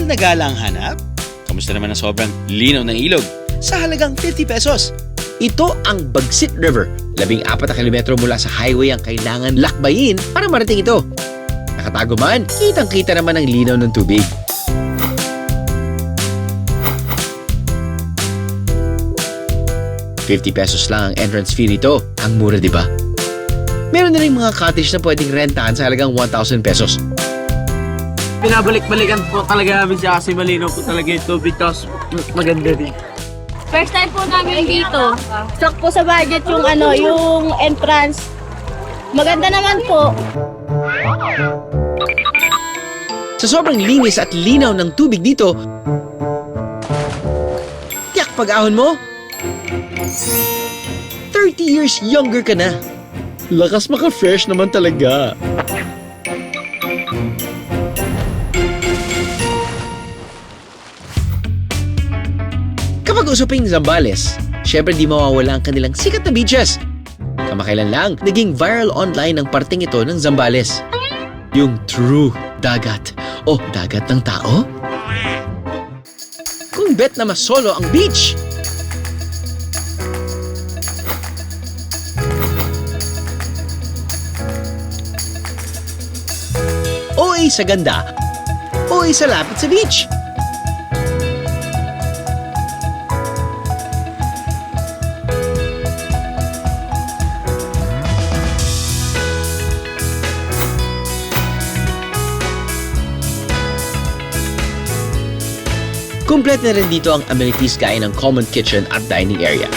Total na gala ang hanap? Kamusta naman ang sobrang linaw ng ilog sa halagang 50 pesos? Ito ang Bagsit River. 14 na kilometro mula sa highway ang kailangan lakbayin para marating ito. Nakatago man, kitang-kita naman ang linaw ng tubig. ₱50 lang ang entrance fee nito. Ang mura, di ba? Meron na rin mga cottage na pwedeng rentahan sa halagang 1,000 pesos. Pinabalik-balikan po talaga namin siya kasi malinaw po talaga yung tubig tapos maganda din. First time po namin dito. Stock po sa budget yung yung entrance. Maganda naman po. Sa sobrang linis at linaw ng tubig dito, tiyak pag-ahon mo, 30 years younger ka na. Lakas maka-fresh naman talaga. Kapag usaping Zambales, syempre di mawawala ang kanilang sikat na beaches. Kamakailan lang, naging viral online ang parting ito ng Zambales. Yung true dagat o dagat ng tao? Kung bet na mas solo ang beach. OA sa ganda, OA sa lapit sa beach. Kompleto na rin dito ang amenities gaya ng common kitchen at dining area,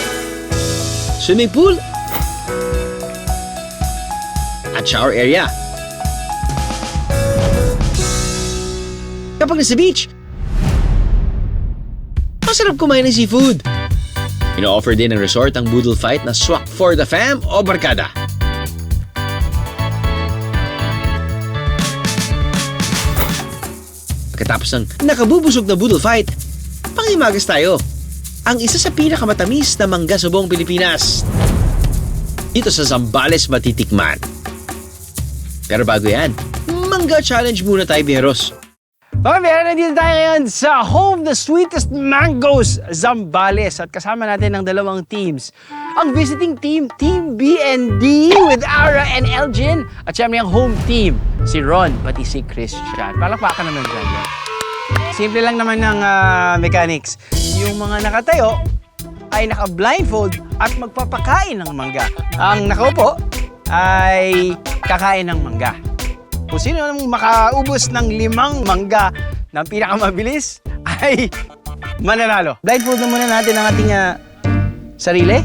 swimming pool, at shower area. Kapag nasa beach, masarap kumain ng seafood. Ino-offer din ng resort ang boodle fight na swak for the fam o barkada. Pagkatapos ng nakabubusog na boodle fight, pangimagas tayo. Ang isa sa pinakamatamis na mangga sa buong Pilipinas. Dito sa Zambales matitikman. Pero bago yan, mangga challenge muna tayo, Bieros. Okay, meron na dito tayo ngayon sa Home the Sweetest Mangoes, Zambales. At kasama natin ang dalawang teams. Ang visiting team, Team BND with Ara and Elgin. At syempre ang home team, si Ron, pati si Christian. Palakpakan naman dyan. Simple lang naman ng mechanics. Yung mga nakatayo ay naka-blindfold at magpapakain ng mangga. Ang nakaupo ay kakain ng mangga. Kung sino namang makaubos ng 5 mangga na pinakamabilis ay mananalo. Blindfold na muna natin ang ating sarili.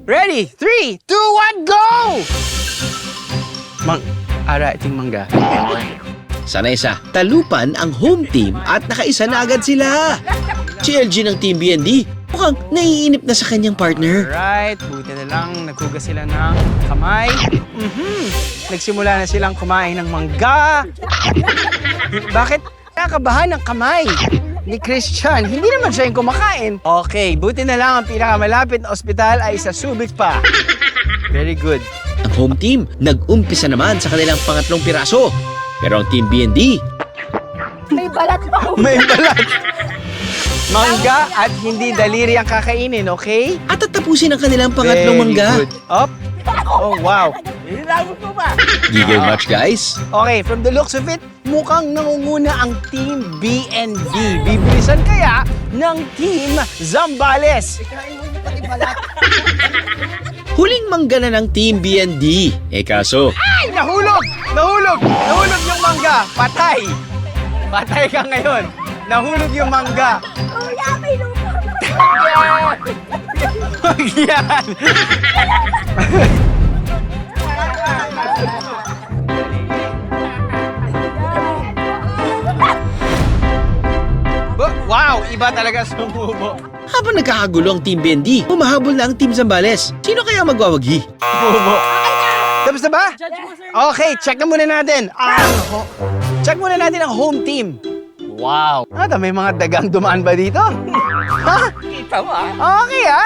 Ready? 3, 2, 1, go! Ara, iting mangga. Sana isa, talupan ang home team at nakaisa na agad sila. Si LG ng Team BND, mukhang naiinip na sa kanyang partner. Alright, buti na lang naghugas sila ng kamay. Nagsimula na silang kumain ng mangga. Bakit nakabahan ng kamay ni Christian? Hindi naman siya yung kumakain. Okay, buti na lang ang pinakamalapit na ospital ay sa Subic pa. Very good. Ang home team nag-umpisa naman sa kanilang pangatlong piraso. Pero ang Team BND, May balat pa ako. May balat. Mangga at hindi daliri ang kakainin, okay? at tatapusin ang kanilang pangatlong mangga. Very good. Up. Oh, wow. Giggle match, guys. Okay, from the looks of it, mukhang nangunguna ang Team BND. Bibilisan kaya ng Team Zambales. Huling mangga na ng Team BND. Kaso, Ay, nahulog! Nahulog! Nahulog yung mangga. Patay. Patay ka ngayon. Nahulog yung mangga. Kuya, may lupa. Yan. Wow, iba talaga sumubo. habang nagkakagulo ang Team BND, humahabol na ang Team Zambales. Sino kaya magwawagi? Sumubo. Tapos na ba? Okay, check na muna natin. Check muna natin ang home team. Wow. May mga dagang dumaan ba dito? Ha? Kita mo Okay, ha?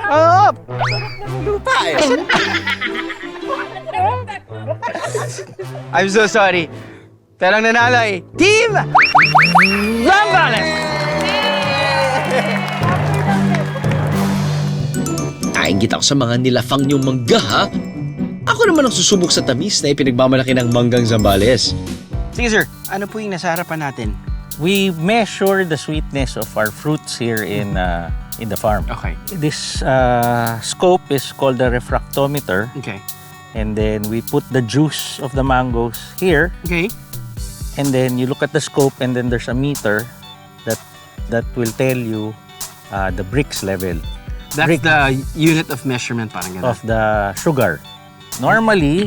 Oo. lupa I'm so sorry. Pero ang nanalo ay Team Zambales! Nainggit ako sa mga nilafang niyong mangga, ha? Ako naman ang susubok sa tamis na ipinagmamalaki ng manggang Zambales. Sige sir, ano po yung nasa harapan natin? We measure the sweetness of our fruits here in the farm. Okay. This scope is called the refractometer, Okay. and then we put the juice of the mangoes here, Okay. and then you look at the scope, and then there's a meter that will tell you the Brix level That's the unit of measurement, parang gano'n. of the sugar. Normally,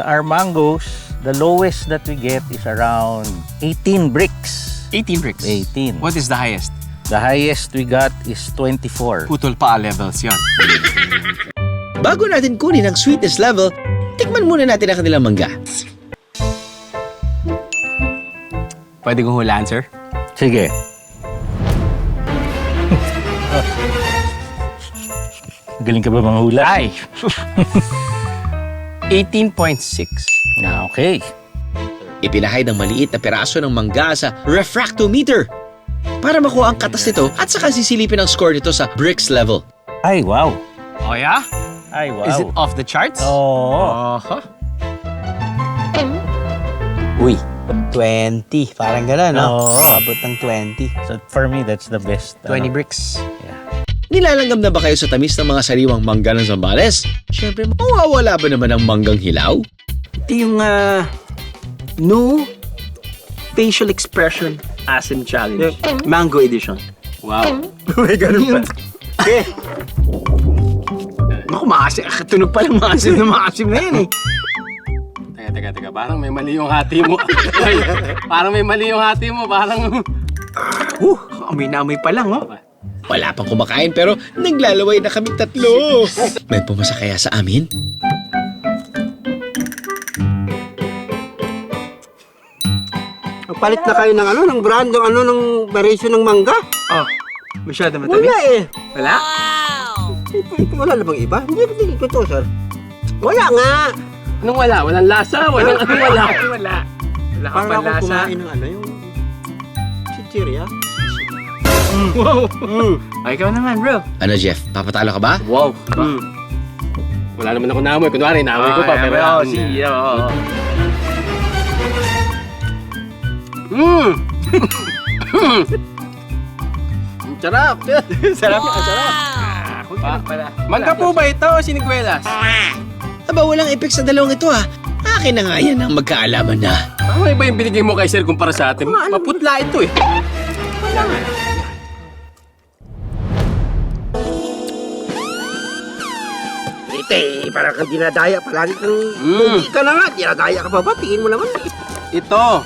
our mangoes, the lowest that we get is around 18 Brix. 18 bricks. 18. What is the highest? The highest we got is 24. Putol pa levels yon. Bago natin kunin ang sweetness level, tikman muna natin ang kanilang mangga. Pwede kong hulaan, sir? Sige. Galing ka ba mga hula? Ay! 18.6. Okay. Ipinahid ng maliit na peraso ng mangga sa refractometer para makuha ang katas nito at saka sisilipin ang score nito sa Brix level. Ay, wow. Oh, yeah? Ay, wow. Is it off the charts? Oo. Uy, 20. Parang gano'n, no? Oo. Abot ng 20. So for me, that's the best. 20 bricks. Nilalanggam na ba kayo sa tamis ng mga sariwang mangga ng Zambales? Siyempre, mawawala ba naman ang manggang hilaw? Ito yung no facial expression asim challenge. Mango edition. Wow. May ganun pa. Naku, maasim. Tunog pa lang maasim na yan eh. Teka. Parang may mali yung hati mo. Parang amoy na amoy pa lang, oh. Wala pang kumakain pero naglalaway na kami tatlo. May pumasa kaya sa amin? Palit na kayo ng ng brand, ng variation ng mangga. Oh, masyado matamis. Wala eh. Wala? Wala na bang iba? Hindi ko to, sir. Wala nga. Anong wala? Walang lasa? Walang anong wala? Wala. Wala ka Parang pa ako lasa. kumain ng yung chichirya. Wow. Ay, ikaw naman, bro. Ano Jeff, papatalo ka ba? Wow. Wala naman ako naamoy. Kunwari, naamoy ko pa. Pero, sige. Sarap. Sarap. Mangga po ba ito o siniguelas? Aba, walang effect sa dalawang ito, ha? Akin na nga yan ang magkaalaman na. Ano iba yung binigay mo kay sir kumpara sa atin? Maputla ito eh. Ite, parang kang dinadaya. Palagi kang hindi ka na nga. Dinadaya ka pa ba? Tingin mo naman. Ito.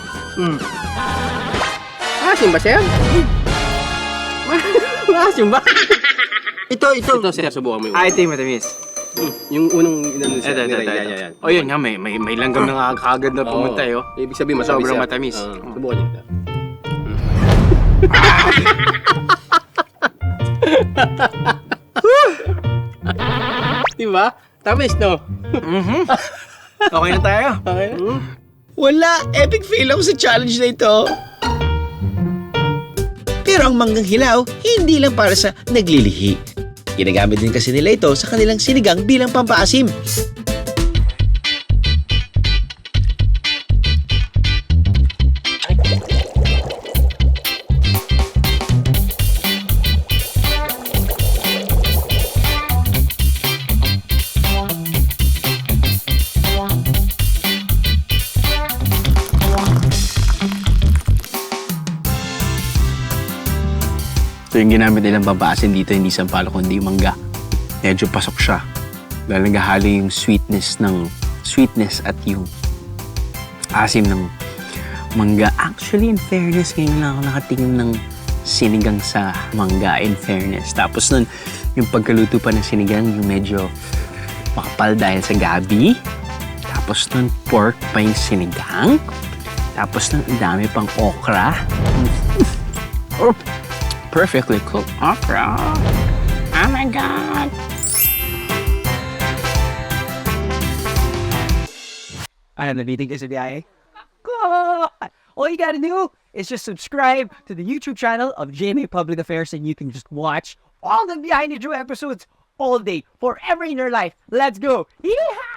Asim ba sir? Asim ba? Ito. Ito sir, subukan mo yung Ito yung matamis. yung unang inano sir. Ito. Yan. O yun nga, may langgam na kagad na pumunta eh. Oh. Ibig sabihin matamis. Sobrang sir. matamis. Subukan niyo ito. Diba? Tamis, no? Okay na tayo. Okay. Wala, epic fail ako sa challenge na ito. Pero ang manggang hilaw, hindi lang para sa naglilihi. Ginagamit din kasi nila ito sa kanilang sinigang bilang pampaasim. Ito yung ginamit nilang pampaasim dito, hindi sampalo kundi mangga. Medyo pasok siya. Dahil naghahali yung sweetness at yung asim ng mangga. Actually, in fairness, ngayon lang ako nakatingin ng sinigang sa mangga, in fairness. Tapos nun, yung pagkaluto pa ng sinigang, yung medyo makapal dahil sa gabi. Tapos nun, pork pa yung sinigang. Tapos nun, ang dami pang okra. Oh, perfectly cooked okra. Oh my God! Ano, nabitig ka sa biyahe? on. All you gotta do is just subscribe to the YouTube channel of GMA Public Affairs and you can just watch all the Behind the Show episodes all day, forever in your life. Let's go. Yeehaw!